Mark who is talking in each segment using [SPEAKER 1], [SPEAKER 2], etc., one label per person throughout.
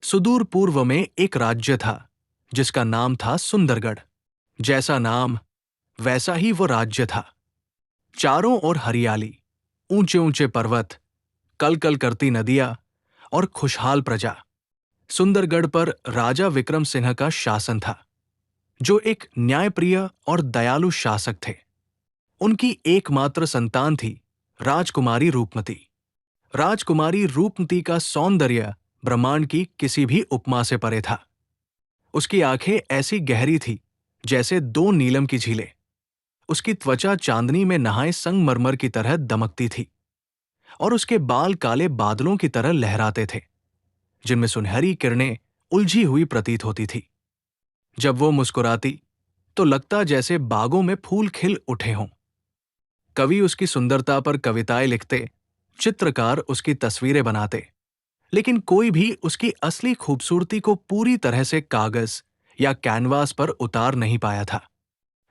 [SPEAKER 1] सुदूर पूर्व में एक राज्य था जिसका नाम था सुंदरगढ़। जैसा नाम वैसा ही वो राज्य था। चारों ओर हरियाली, ऊंचे ऊंचे पर्वत, कल कल करती नदियां और खुशहाल प्रजा। सुंदरगढ़ पर राजा विक्रम सिंह का शासन था, जो एक न्यायप्रिय और दयालु शासक थे। उनकी एकमात्र संतान थी राजकुमारी रूपमती। राजकुमारी रूपमती का सौंदर्य ब्रह्मांड की किसी भी उपमा से परे था। उसकी आंखें ऐसी गहरी थी जैसे दो नीलम की झीलें। उसकी त्वचा चांदनी में नहाए संगमरमर की तरह दमकती थी और उसके बाल काले बादलों की तरह लहराते थे, जिनमें सुनहरी किरणें उलझी हुई प्रतीत होती थी। जब वो मुस्कुराती तो लगता जैसे बागों में फूल खिल उठे हों। कवि उसकी सुंदरता पर कविताएं लिखते, चित्रकार उसकी तस्वीरें बनाते, लेकिन कोई भी उसकी असली खूबसूरती को पूरी तरह से कागज या कैनवास पर उतार नहीं पाया था।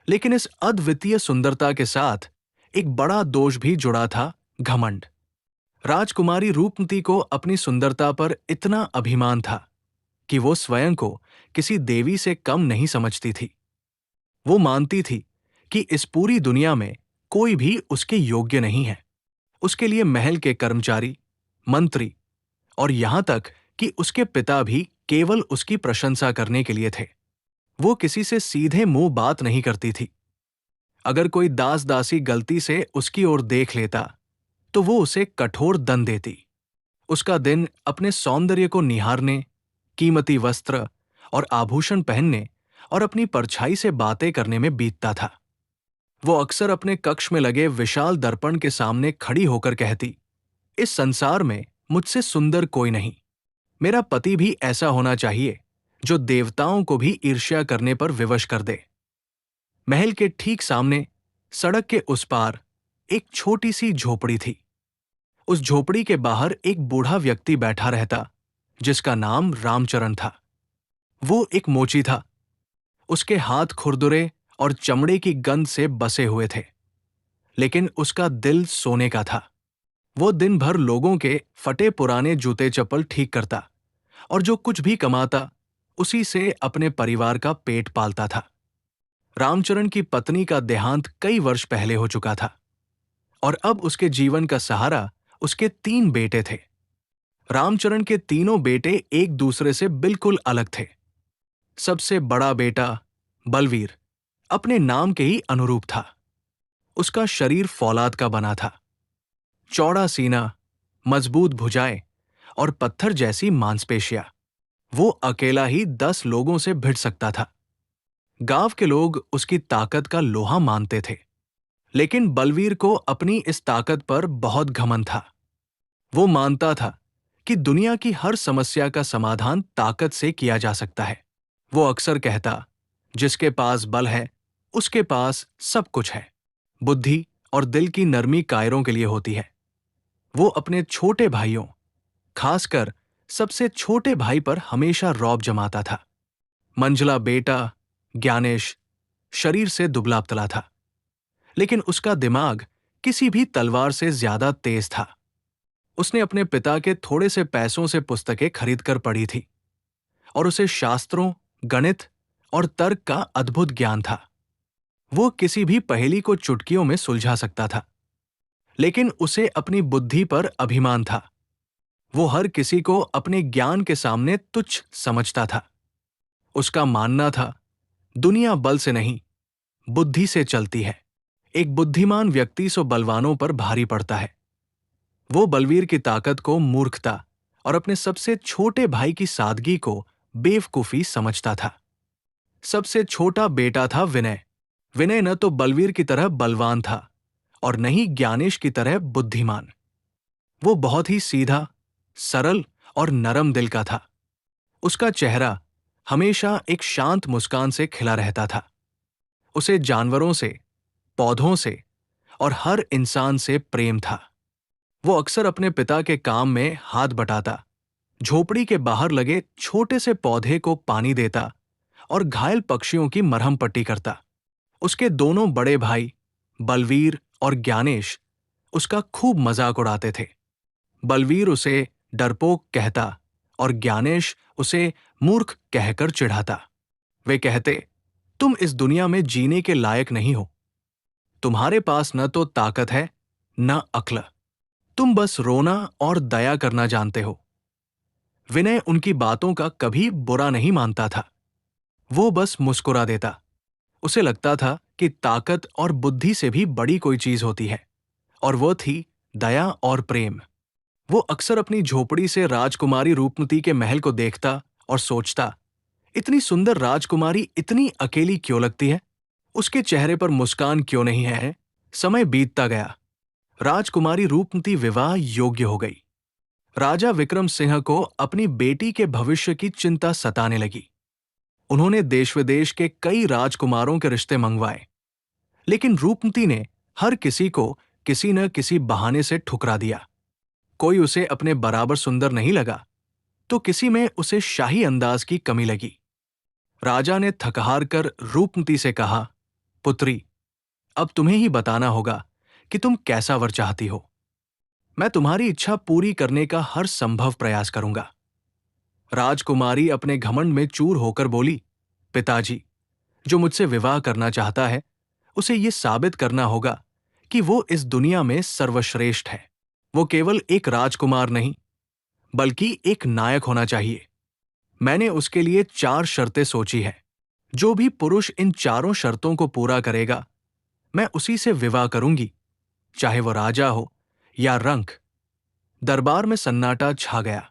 [SPEAKER 1] लेकिन इस अद्वितीय सुंदरता के साथ एक बड़ा दोष भी जुड़ा था, घमंड। राजकुमारी रूपमती को अपनी सुंदरता पर इतना अभिमान था कि वो स्वयं को किसी देवी से कम नहीं समझती थी। वो मानती थी कि इस पूरी दुनिया में कोई भी उसके योग्य नहीं है। उसके लिए महल के कर्मचारी, मंत्री और यहां तक कि उसके पिता भी केवल उसकी प्रशंसा करने के लिए थे। वो किसी से सीधे मुंह बात नहीं करती थी। अगर कोई दास दासी गलती से उसकी ओर देख लेता तो वो उसे कठोर दंड देती। उसका दिन अपने सौंदर्य को निहारने, कीमती वस्त्र और आभूषण पहनने और अपनी परछाई से बातें करने में बीतता था। वो अक्सर अपने कक्ष में लगे विशाल दर्पण के सामने खड़ी होकर कहती, इस संसार में मुझसे सुंदर कोई नहीं। मेरा पति भी ऐसा होना चाहिए जो देवताओं को भी ईर्ष्या करने पर विवश कर दे। महल के ठीक सामने, सड़क के उस पार, एक छोटी सी झोपड़ी थी। उस झोपड़ी के बाहर एक बूढ़ा व्यक्ति बैठा रहता, जिसका नाम रामचरण था। वो एक मोची था। उसके हाथ खुरदुरे और चमड़े की गंध से बसे हुए थे, लेकिन उसका दिल सोने का था। वो दिन भर लोगों के फटे पुराने जूते चप्पल ठीक करता और जो कुछ भी कमाता उसी से अपने परिवार का पेट पालता था। रामचरण की पत्नी का देहांत कई वर्ष पहले हो चुका था और अब उसके जीवन का सहारा उसके 3 बेटे थे। रामचरण के तीनों बेटे एक दूसरे से बिल्कुल अलग थे। सबसे बड़ा बेटा बलवीर अपने नाम के ही अनुरूप था। उसका शरीर फौलाद का बना था। चौड़ा सीना, मजबूत भुजाएं और पत्थर जैसी मांसपेशियां। वो अकेला ही 10 लोगों से भिड़ सकता था। गांव के लोग उसकी ताकत का लोहा मानते थे, लेकिन बलवीर को अपनी इस ताकत पर बहुत घमंड था। वो मानता था कि दुनिया की हर समस्या का समाधान ताकत से किया जा सकता है। वो अक्सर कहता, जिसके पास बल है उसके पास सब कुछ है। बुद्धि और दिल की नरमी कायरों के लिए होती है। वो अपने छोटे भाइयों, खासकर सबसे छोटे भाई पर हमेशा रौब जमाता था। मंझला बेटा ज्ञानेश शरीर से दुबला पतला था, लेकिन उसका दिमाग किसी भी तलवार से ज्यादा तेज था। उसने अपने पिता के थोड़े से पैसों से पुस्तकें खरीदकर पढ़ी थी और उसे शास्त्रों, गणित और तर्क का अद्भुत ज्ञान था। वो किसी भी पहेली को चुटकियों में सुलझा सकता था, लेकिन उसे अपनी बुद्धि पर अभिमान था। वो हर किसी को अपने ज्ञान के सामने तुच्छ समझता था। उसका मानना था, दुनिया बल से नहीं, बुद्धि से चलती है। एक बुद्धिमान व्यक्ति सो बलवानों पर भारी पड़ता है। वो बलवीर की ताकत को मूर्खता और अपने सबसे छोटे भाई की सादगी को बेवकूफी समझता था। सबसे छोटा बेटा था विनय। विनय न तो बलवीर की तरह बलवान था और न ही ज्ञानेश की तरह बुद्धिमान। वो बहुत ही सीधा, सरल और नरम दिल का था। उसका चेहरा हमेशा एक शांत मुस्कान से खिला रहता था। उसे जानवरों से, पौधों से और हर इंसान से प्रेम था। वो अक्सर अपने पिता के काम में हाथ बटाता, झोपड़ी के बाहर लगे छोटे से पौधे को पानी देता और घायल पक्षियों की मरहम पट्टी करता। उसके दोनों बड़े भाई बलवीर और ज्ञानेश उसका खूब मजाक उड़ाते थे। बलवीर उसे डरपोक कहता और ज्ञानेश उसे मूर्ख कहकर चिढ़ाता। वे कहते, तुम इस दुनिया में जीने के लायक नहीं हो। तुम्हारे पास न तो ताकत है न अक्ल। तुम बस रोना और दया करना जानते हो। विनय उनकी बातों का कभी बुरा नहीं मानता था। वो बस मुस्कुरा देता। उसे लगता था कि ताकत और बुद्धि से भी बड़ी कोई चीज होती है, और वो थी दया और प्रेम। वो अक्सर अपनी झोपड़ी से राजकुमारी रूपमती के महल को देखता और सोचता, इतनी सुंदर राजकुमारी इतनी अकेली क्यों लगती है? उसके चेहरे पर मुस्कान क्यों नहीं है? समय बीतता गया। राजकुमारी रूपमती विवाह योग्य हो गई। राजा विक्रम सिंह को अपनी बेटी के भविष्य की चिंता सताने लगी। उन्होंने देश विदेश के कई राजकुमारों के रिश्ते मंगवाए, लेकिन रूपमती ने हर किसी को किसी न किसी बहाने से ठुकरा दिया। कोई उसे अपने बराबर सुंदर नहीं लगा, तो किसी में उसे शाही अंदाज की कमी लगी। राजा ने थकहार कर रूपमती से कहा, पुत्री, अब तुम्हें ही बताना होगा कि तुम कैसा वर चाहती हो। मैं तुम्हारी इच्छा पूरी करने का हर संभव प्रयास करूंगा। राजकुमारी अपने घमंड में चूर होकर बोली, पिताजी, जो मुझसे विवाह करना चाहता है, उसे यह साबित करना होगा कि वो इस दुनिया में सर्वश्रेष्ठ है। वो केवल एक राजकुमार नहीं, बल्कि एक नायक होना चाहिए। मैंने उसके लिए 4 शर्तें सोची है। जो भी पुरुष इन चारों शर्तों को पूरा करेगा, मैं उसी से विवाह करूंगी, चाहे वो राजा हो या रंक। दरबार में सन्नाटा छा गया।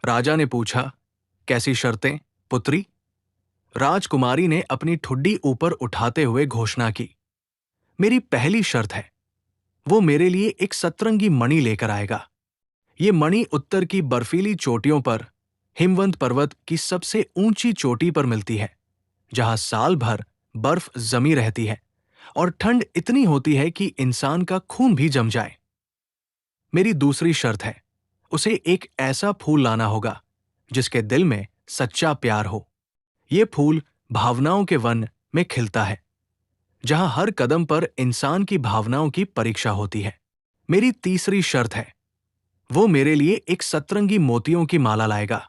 [SPEAKER 1] राजा ने पूछा, कैसी शर्तें, पुत्री? राजकुमारी ने अपनी ठुड्डी ऊपर उठाते हुए घोषणा की, मेरी पहली शर्त है, वो मेरे लिए एक सतरंगी मणि लेकर आएगा। ये मणि उत्तर की बर्फीली चोटियों पर, हिमवंत पर्वत की सबसे ऊंची चोटी पर मिलती है, जहां साल भर बर्फ जमी रहती है और ठंड इतनी होती है कि इंसान का खून भी जम जाए। मेरी दूसरी शर्त है, उसे एक ऐसा फूल लाना होगा जिसके दिल में सच्चा प्यार हो। ये फूल भावनाओं के वन में खिलता है, जहां हर कदम पर इंसान की भावनाओं की परीक्षा होती है। मेरी तीसरी शर्त है, वो मेरे लिए एक सतरंगी मोतियों की माला लाएगा।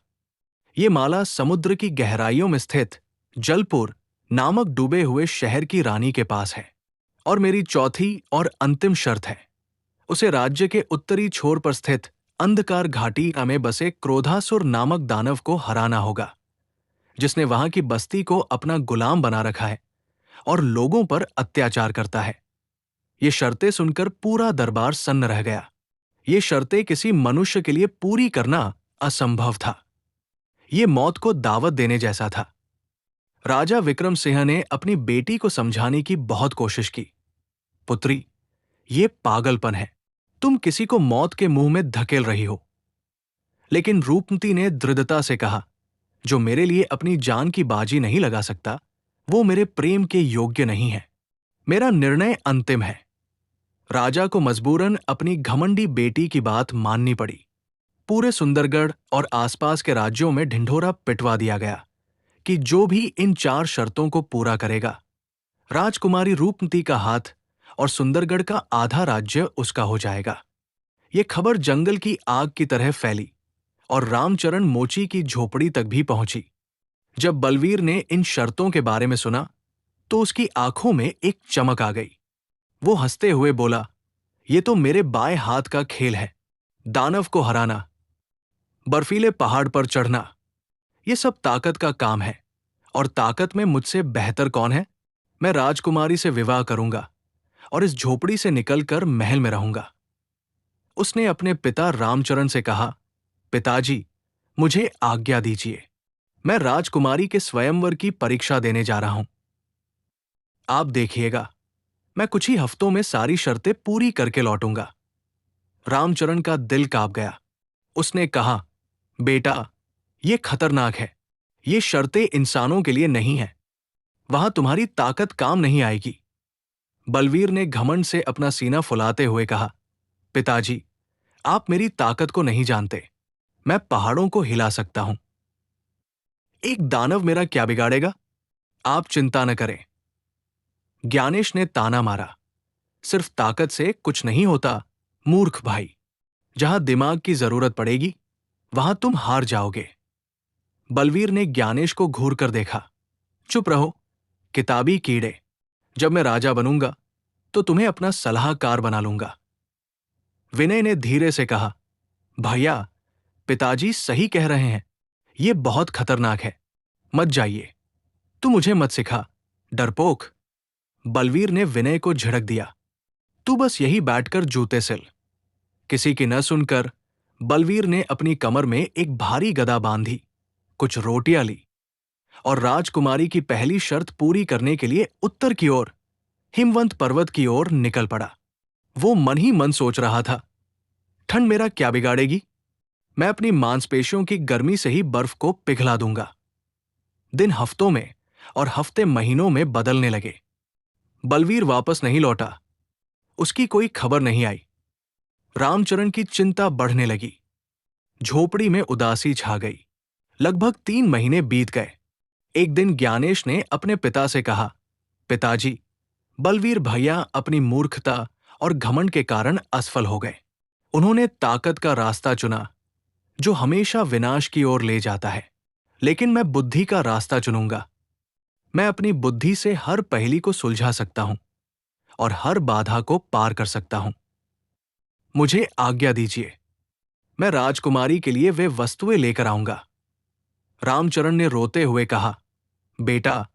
[SPEAKER 1] ये माला समुद्र की गहराइयों में स्थित जलपुर नामक डूबे हुए शहर की रानी के पास है। और मेरी चौथी और अंतिम शर्त है, उसे राज्य के उत्तरी छोर पर स्थित अंधकार घाटी में बसे क्रोधासुर नामक दानव को हराना होगा, जिसने वहां की बस्ती को अपना गुलाम बना रखा है और लोगों पर अत्याचार करता है। ये शर्तें सुनकर पूरा दरबार सन्न रह गया। ये शर्तें किसी मनुष्य के लिए पूरी करना असंभव था। ये मौत को दावत देने जैसा था। राजा विक्रम सिंह ने अपनी बेटी को समझाने की बहुत कोशिश की। पुत्री, ये पागलपन है। तुम किसी को मौत के मुंह में धकेल रही हो। लेकिन रूपमती ने दृढ़ता से कहा, जो मेरे लिए अपनी जान की बाजी नहीं लगा सकता, वो मेरे प्रेम के योग्य नहीं है। मेरा निर्णय अंतिम है। राजा को मजबूरन अपनी घमंडी बेटी की बात माननी पड़ी। पूरे सुंदरगढ़ और आसपास के राज्यों में ढिंढोरा पिटवा दिया गया कि जो भी इन 4 शर्तों को पूरा करेगा, राजकुमारी रूपमती का हाथ और सुंदरगढ़ का आधा राज्य उसका हो जाएगा। ये खबर जंगल की आग की तरह फैली और रामचरण मोची की झोपड़ी तक भी पहुंची। जब बलवीर ने इन शर्तों के बारे में सुना, तो उसकी आंखों में एक चमक आ गई। वो हंसते हुए बोला, ये तो मेरे बाएं हाथ का खेल है। दानव को हराना, बर्फीले पहाड़ पर चढ़ना, ये सब ताकत का काम है। और ताकत में मुझसे बेहतर कौन है? मैं राजकुमारी से विवाह करूंगा और इस झोपड़ी से निकलकर महल में रहूंगा। उसने अपने पिता रामचरण से कहा, पिताजी, मुझे आज्ञा दीजिए। मैं राजकुमारी के स्वयंवर की परीक्षा देने जा रहा हूं। आप देखिएगा, मैं कुछ ही हफ्तों में सारी शर्तें पूरी करके लौटूंगा। रामचरण का दिल कांप गया। उसने कहा, बेटा, ये खतरनाक है। ये शर्तें इंसानों के लिए नहीं है। वहां तुम्हारी ताकत काम नहीं आएगी। बलवीर ने घमंड से अपना सीना फुलाते हुए कहा, पिताजी, आप मेरी ताकत को नहीं जानते। मैं पहाड़ों को हिला सकता हूं। एक दानव मेरा क्या बिगाड़ेगा? आप चिंता न करें। ज्ञानेश ने ताना मारा, सिर्फ ताकत से कुछ नहीं होता, मूर्ख भाई। जहां दिमाग की जरूरत पड़ेगी, वहां तुम हार जाओगे। बलवीर ने ज्ञानेश को घूर कर देखा। चुप रहो, किताबी कीड़े। जब मैं राजा बनूंगा तो तुम्हें अपना सलाहकार बना लूंगा। विनय ने धीरे से कहा, भैया, पिताजी सही कह रहे हैं। ये बहुत खतरनाक है। मत जाइए। तू मुझे मत सिखा, डरपोक। बलवीर ने विनय को झिड़क दिया। तू बस यही बैठकर जूते सिल। किसी की न सुनकर बलवीर ने अपनी कमर में एक भारी गदा बांधी, कुछ रोटियां ली और राजकुमारी की पहली शर्त पूरी करने के लिए उत्तर की ओर, हिमवंत पर्वत की ओर निकल पड़ा। वो मन ही मन सोच रहा था, ठंड मेरा क्या बिगाड़ेगी? मैं अपनी मांसपेशियों की गर्मी से ही बर्फ को पिघला दूंगा। दिन हफ्तों में और हफ्ते महीनों में बदलने लगे। बलवीर वापस नहीं लौटा। उसकी कोई खबर नहीं आई। रामचरण की चिंता बढ़ने लगी। झोपड़ी में उदासी छा गई। लगभग 3 महीने बीत गए। एक दिन ज्ञानेश ने अपने पिता से कहा, पिताजी, बलवीर भैया अपनी मूर्खता और घमंड के कारण असफल हो गए। उन्होंने ताकत का रास्ता चुना जो हमेशा विनाश की ओर ले जाता है। लेकिन मैं बुद्धि का रास्ता चुनूंगा। मैं अपनी बुद्धि से हर पहेली को सुलझा सकता हूं और हर बाधा को पार कर सकता हूं। मुझे आज्ञा दीजिए। मैं राजकुमारी के लिए वे वस्तुएं लेकर आऊंगा। रामचरण ने रोते हुए कहा, बेटा,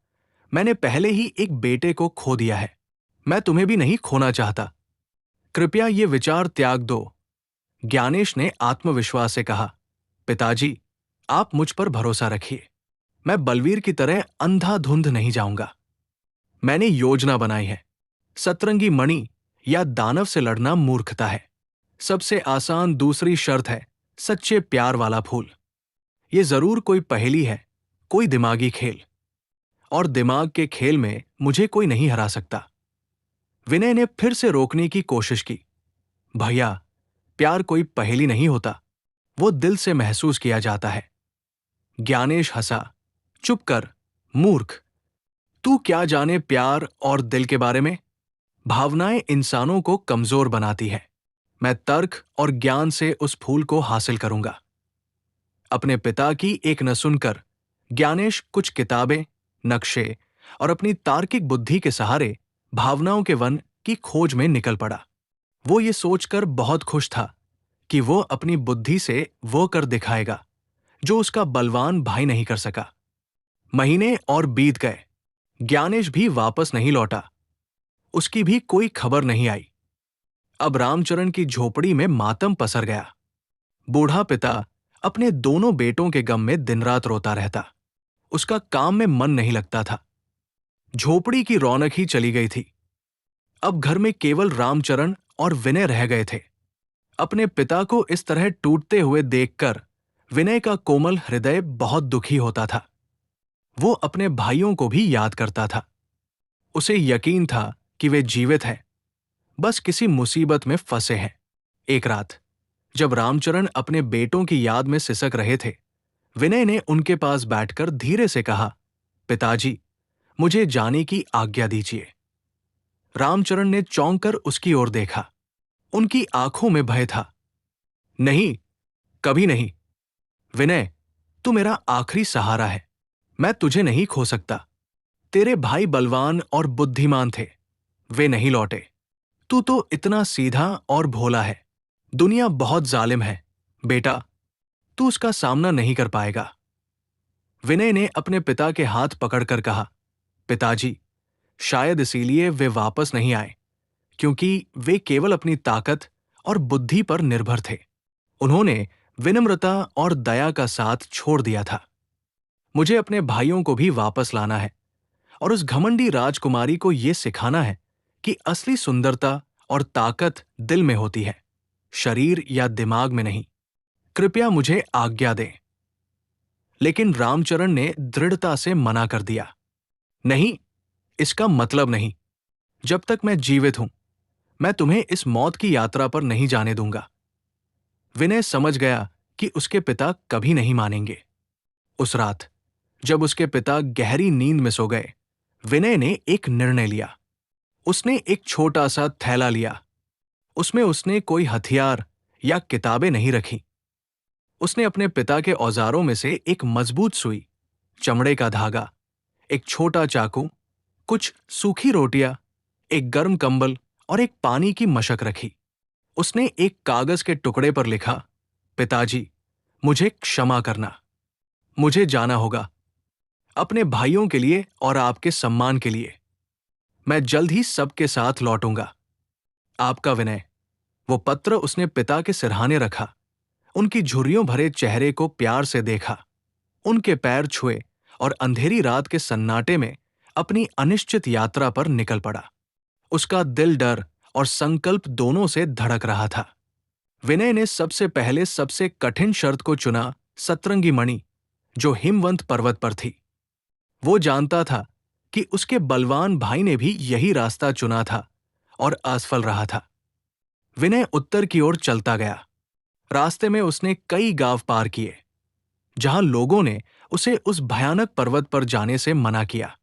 [SPEAKER 1] मैंने पहले ही एक बेटे को खो दिया है। मैं तुम्हें भी नहीं खोना चाहता। कृपया ये विचार त्याग दो। ज्ञानेश ने आत्मविश्वास से कहा, पिताजी, आप मुझ पर भरोसा रखिए। मैं बलवीर की तरह अंधाधुंध नहीं जाऊंगा। मैंने योजना बनाई है। सतरंगी मणि या दानव से लड़ना मूर्खता है। सबसे आसान दूसरी शर्त है सच्चे प्यार वाला फूल। ये जरूर कोई पहेली है, कोई दिमागी खेल। और दिमाग के खेल में मुझे कोई नहीं हरा सकता। विनय ने फिर से रोकने की कोशिश की। भैया, प्यार कोई पहेली नहीं होता। वो दिल से महसूस किया जाता है। ज्ञानेश हंसा। चुप कर, मूर्ख। तू क्या जाने प्यार और दिल के बारे में? भावनाएं इंसानों को कमजोर बनाती है। मैं तर्क और ज्ञान से उस फूल को हासिल करूंगा। अपने पिता की एक न सुनकर ज्ञानेश कुछ किताबें, नक्शे और अपनी तार्किक बुद्धि के सहारे भावनाओं के वन की खोज में निकल पड़ा। वो ये सोचकर बहुत खुश था कि वो अपनी बुद्धि से वो कर दिखाएगा जो उसका बलवान भाई नहीं कर सका। महीने और बीत गए। ज्ञानेश भी वापस नहीं लौटा। उसकी भी कोई खबर नहीं आई। अब रामचरण की झोपड़ी में मातम पसर गया। बूढ़ा पिता अपने दोनों बेटों के गम में दिन रात रोता रहता। उसका काम में मन नहीं लगता था। झोपड़ी की रौनक ही चली गई थी। अब घर में केवल रामचरण और विनय रह गए थे। अपने पिता को इस तरह टूटते हुए देखकर विनय का कोमल हृदय बहुत दुखी होता था। वो अपने भाइयों को भी याद करता था। उसे यकीन था कि वे जीवित हैं, बस किसी मुसीबत में फंसे हैं। एक रात जब रामचरण अपने बेटों की याद में सिसक रहे थे, विनय ने उनके पास बैठकर धीरे से कहा, पिताजी, मुझे जाने की आज्ञा दीजिए। रामचरण ने चौंक कर उसकी ओर देखा। उनकी आंखों में भय था। नहीं, कभी नहीं। विनय, तू मेरा आखिरी सहारा है। मैं तुझे नहीं खो सकता। तेरे भाई बलवान और बुद्धिमान थे। वे नहीं लौटे। तू तो इतना सीधा और भोला है। दुनिया बहुत जालिम है। बेटा, तू उसका सामना नहीं कर पाएगा। विनय ने अपने पिता के हाथ पकड़कर कहा, पिताजी, शायद इसीलिए वे वापस नहीं आए, क्योंकि वे केवल अपनी ताकत और बुद्धि पर निर्भर थे। उन्होंने विनम्रता और दया का साथ छोड़ दिया था। मुझे अपने भाइयों को भी वापस लाना है और उस घमंडी राजकुमारी को यह सिखाना है कि असली सुंदरता और ताकत दिल में होती है, शरीर या दिमाग में नहीं। कृपया मुझे आज्ञा दें। लेकिन रामचरण ने दृढ़ता से मना कर दिया। नहीं, इसका मतलब नहीं। जब तक मैं जीवित हूं, मैं तुम्हें इस मौत की यात्रा पर नहीं जाने दूंगा। विनय समझ गया कि उसके पिता कभी नहीं मानेंगे। उस रात जब उसके पिता गहरी नींद में सो गए, विनय ने एक निर्णय लिया। उसने एक छोटा सा थैला लिया। उसमें उसने कोई हथियार या किताबें नहीं रखी। उसने अपने पिता के औजारों में से एक मजबूत सुई, चमड़े का धागा, एक छोटा चाकू, कुछ सूखी रोटियां, एक गर्म कंबल और एक पानी की मशक रखी। उसने एक कागज के टुकड़े पर लिखा, पिताजी, मुझे क्षमा करना। मुझे जाना होगा, अपने भाइयों के लिए और आपके सम्मान के लिए। मैं जल्द ही सबके साथ लौटूंगा। आपका विनय। वो पत्र उसने पिता के सिरहाने रखा, उनकी झुर्रियों भरे चेहरे को प्यार से देखा, उनके पैर छुए और अंधेरी रात के सन्नाटे में अपनी अनिश्चित यात्रा पर निकल पड़ा। उसका दिल डर और संकल्प दोनों से धड़क रहा था। विनय ने सबसे पहले सबसे कठिन शर्त को चुना, सतरंगी मणि, जो हिमवंत पर्वत पर थी। वो जानता था कि उसके बलवान भाई ने भी यही रास्ता चुना था और असफल रहा था। विनय उत्तर की ओर चलता गया। रास्ते में उसने कई गांव पार किए, जहां लोगों ने उसे उस भयानक पर्वत पर जाने से मना किया।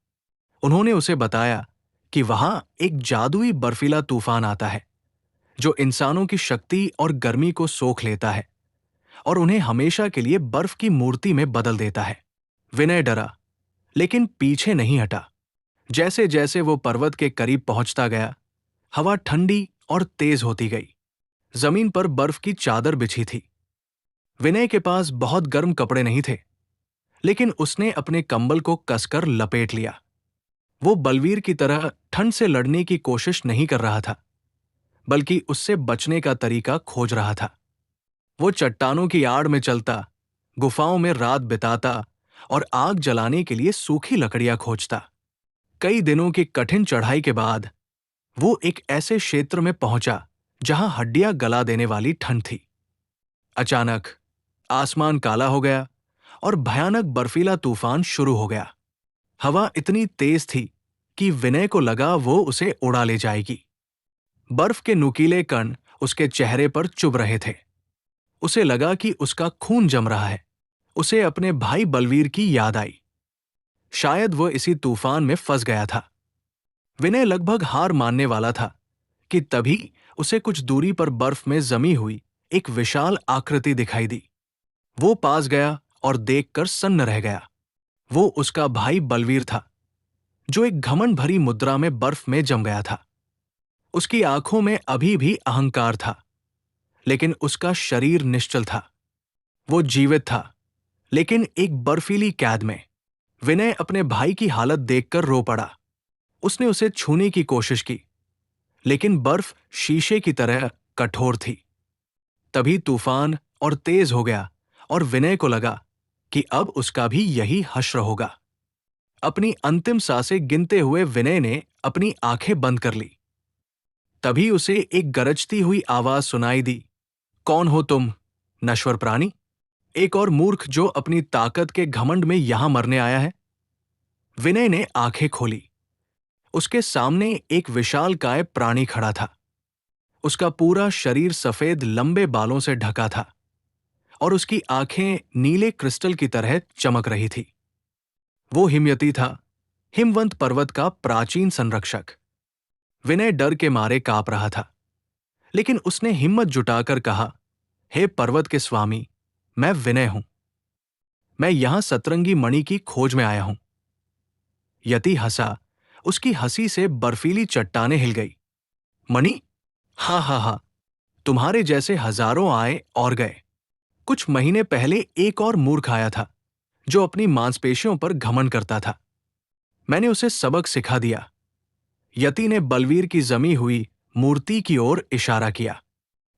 [SPEAKER 1] उन्होंने उसे बताया कि वहां एक जादुई बर्फीला तूफान आता है, जो इंसानों की शक्ति और गर्मी को सोख लेता है और उन्हें हमेशा के लिए बर्फ की मूर्ति में बदल देता है। विनय डरा, लेकिन पीछे नहीं हटा। जैसे जैसे वो पर्वत के करीब पहुंचता गया, हवा ठंडी और तेज होती गई। जमीन पर बर्फ की चादर बिछी थी। विनय के पास बहुत गर्म कपड़े नहीं थे, लेकिन उसने अपने कंबल को कसकर लपेट लिया। वो बलवीर की तरह ठंड से लड़ने की कोशिश नहीं कर रहा था, बल्कि उससे बचने का तरीका खोज रहा था। वो चट्टानों की आड़ में चलता, गुफाओं में रात बिताता और आग जलाने के लिए सूखी लकड़ियां खोजता। कई दिनों की कठिन चढ़ाई के बाद वो एक ऐसे क्षेत्र में पहुंचा जहां हड्डियां गला देने वाली ठंड थी। अचानक आसमान काला हो गया और भयानक बर्फीला तूफान शुरू हो गया। हवा इतनी तेज थी कि विनय को लगा वो उसे उड़ा ले जाएगी। बर्फ के नुकीले कण उसके चेहरे पर चुभ रहे थे। उसे लगा कि उसका खून जम रहा है। उसे अपने भाई बलवीर की याद आई। शायद वो इसी तूफान में फंस गया था। विनय लगभग हार मानने वाला था कि तभी उसे कुछ दूरी पर बर्फ में जमी हुई एक विशाल आकृति दिखाई दी। वो पास गया और देखकर सन्न रह गया। वो उसका भाई बलवीर था, जो एक घमंड भरी मुद्रा में बर्फ में जम गया था। उसकी आंखों में अभी भी अहंकार था, लेकिन उसका शरीर निश्चल था। वो जीवित था, लेकिन एक बर्फीली कैद में। विनय अपने भाई की हालत देखकर रो पड़ा। उसने उसे छूने की कोशिश की, लेकिन बर्फ शीशे की तरह कठोर थी। तभी तूफान और तेज हो गया और विनय को लगा कि अब उसका भी यही हश्र होगा। अपनी अंतिम सांसें गिनते हुए विनय ने अपनी आंखें बंद कर ली। तभी उसे एक गरजती हुई आवाज सुनाई दी। कौन हो तुम, नश्वर प्राणी? एक और मूर्ख जो अपनी ताकत के घमंड में यहां मरने आया है। विनय ने आंखें खोली। उसके सामने एक विशालकाय प्राणी खड़ा था। उसका पूरा शरीर सफेद लंबे बालों से ढका था और उसकी आंखें नीले क्रिस्टल की तरह चमक रही थी। वो हिमयती था, हिमवंत पर्वत का प्राचीन संरक्षक। विनय डर के मारे कांप रहा था, लेकिन उसने हिम्मत जुटाकर कहा, हे पर्वत के स्वामी, मैं विनय हूं। मैं यहां सतरंगी मणि की खोज में आया हूं। यति हंसा। उसकी हंसी से बर्फीली चट्टानें हिल गई। मणि? हा हा हा, तुम्हारे जैसे हजारों आए और गए। कुछ महीने पहले एक और मूर्ख आया था, जो अपनी मांसपेशियों पर घमंड करता था। मैंने उसे सबक सिखा दिया। यति ने बलवीर की जमी हुई मूर्ति की ओर इशारा किया।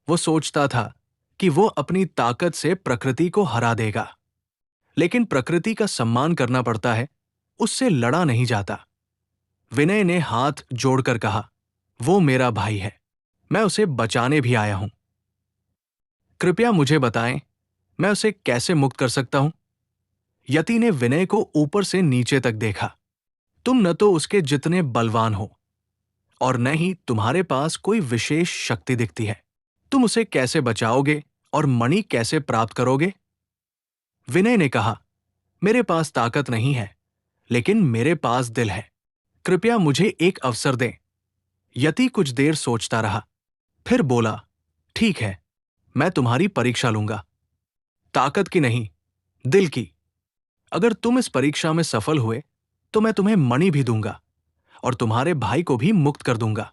[SPEAKER 1] वो सोचता था कि वो अपनी ताकत से प्रकृति को हरा देगा, लेकिन प्रकृति का सम्मान करना पड़ता है, उससे लड़ा नहीं जाता। विनय ने हाथ जोड़कर कहा, वो मेरा भाई है, मैं उसे बचाने भी आया हूं। कृपया मुझे बताएं, मैं उसे कैसे मुक्त कर सकता हूं? यति ने विनय को ऊपर से नीचे तक देखा। तुम न तो उसके जितने बलवान हो और न ही तुम्हारे पास कोई विशेष शक्ति दिखती है। तुम उसे कैसे बचाओगे और मणि कैसे प्राप्त करोगे? विनय ने कहा, मेरे पास ताकत नहीं है, लेकिन मेरे पास दिल है। कृपया मुझे एक अवसर दें। यति कुछ देर सोचता रहा, फिर बोला, ठीक है, मैं तुम्हारी परीक्षा लूंगा। ताकत की नहीं, दिल की। अगर तुम इस परीक्षा में सफल हुए तो मैं तुम्हें मणि भी दूंगा और तुम्हारे भाई को भी मुक्त कर दूंगा।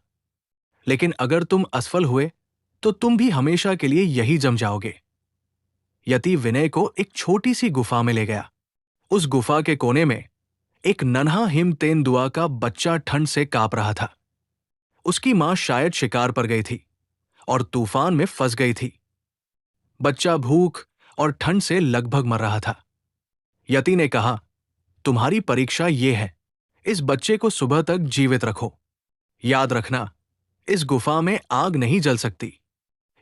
[SPEAKER 1] लेकिन अगर तुम असफल हुए तो तुम भी हमेशा के लिए यही जम जाओगे। यति विनय को एक छोटी सी गुफा में ले गया। उस गुफा के कोने में एक नन्हा हिम तेंदुआ का बच्चा ठंड से कांप रहा था। उसकी मां शायद शिकार पर गई थी और तूफान में फंस गई थी। बच्चा भूख और ठंड से लगभग मर रहा था। यति ने कहा, तुम्हारी परीक्षा ये है, इस बच्चे को सुबह तक जीवित रखो। याद रखना, इस गुफा में आग नहीं जल सकती।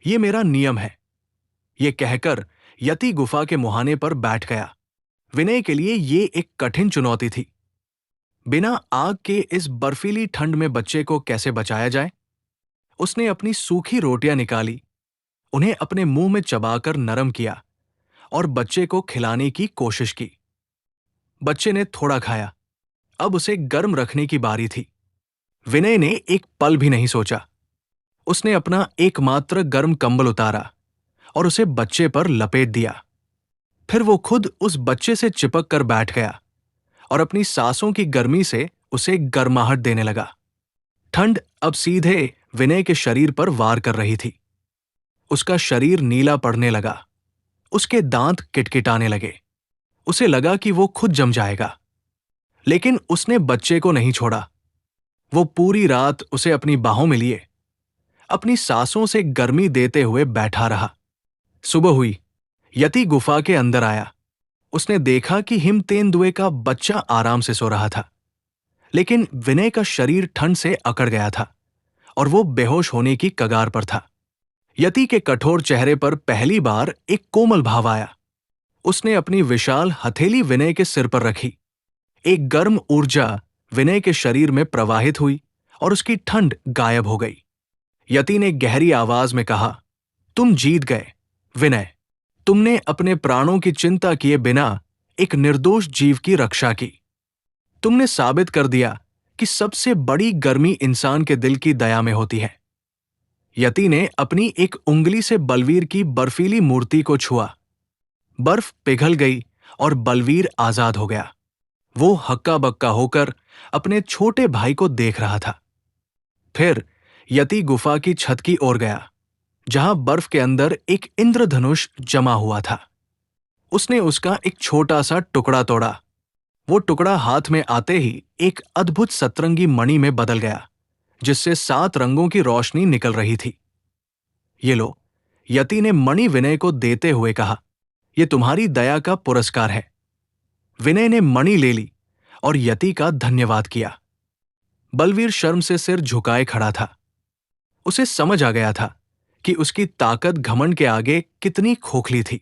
[SPEAKER 1] ये मेरा नियम है। ये कहकर यति गुफा के मुहाने पर बैठ गया। विनय के लिए ये एक कठिन चुनौती थी। बिना आग के इस बर्फीली ठंड में बच्चे को कैसे बचाया जाए? उसने अपनी सूखी रोटियां निकाली, उन्हें अपने मुंह में चबाकर नरम किया और बच्चे को खिलाने की कोशिश की। बच्चे ने थोड़ा खाया। अब उसे गर्म रखने की बारी थी। विनय ने एक पल भी नहीं सोचा। उसने अपना एकमात्र गर्म कंबल उतारा और उसे बच्चे पर लपेट दिया। फिर वो खुद उस बच्चे से चिपक कर बैठ गया और अपनी सांसों की गर्मी से उसे गर्माहट देने लगा। ठंड अब सीधे विनय के शरीर पर वार कर रही थी। उसका शरीर नीला पड़ने लगा। उसके दांत किटकिटाने लगे। उसे लगा कि वो खुद जम जाएगा। लेकिन उसने बच्चे को नहीं छोड़ा। वो पूरी रात उसे अपनी बाहों में लिए अपनी सांसों से गर्मी देते हुए बैठा रहा। सुबह हुई। यति गुफा के अंदर आया। उसने देखा कि हिम तेंदुए का बच्चा आराम से सो रहा था, लेकिन विनय का शरीर ठंड से अकड़ गया था और वो बेहोश होने की कगार पर था। यति के कठोर चेहरे पर पहली बार एक कोमल भाव आया। उसने अपनी विशाल हथेली विनय के सिर पर रखी। एक गर्म ऊर्जा विनय के शरीर में प्रवाहित हुई और उसकी ठंड गायब हो गई। यति ने गहरी आवाज में कहा, तुम जीत गए विनय। तुमने अपने प्राणों की चिंता किए बिना एक निर्दोष जीव की रक्षा की। तुमने साबित कर दिया कि सबसे बड़ी गर्मी इंसान के दिल की दया में होती है। यति ने अपनी एक उंगली से बलवीर की बर्फीली मूर्ति को छुआ। बर्फ पिघल गई और बलवीर आजाद हो गया। वो हक्का बक्का होकर अपने छोटे भाई को देख रहा था। फिर यति गुफा की छत की ओर गया, जहां बर्फ के अंदर एक इंद्रधनुष जमा हुआ था। उसने उसका एक छोटा सा टुकड़ा तोड़ा। वो टुकड़ा हाथ में आते ही एक अद्भुत सतरंगी मणि में बदल गया, जिससे 7 रंगों की रोशनी निकल रही थी। ये लो, यति ने मणि विनय को देते हुए कहा, ये तुम्हारी दया का पुरस्कार है। विनय ने मणि ले ली और यति का धन्यवाद किया। बलवीर शर्म से सिर झुकाए खड़ा था। उसे समझ आ गया था कि उसकी ताकत घमंड के आगे कितनी खोखली थी।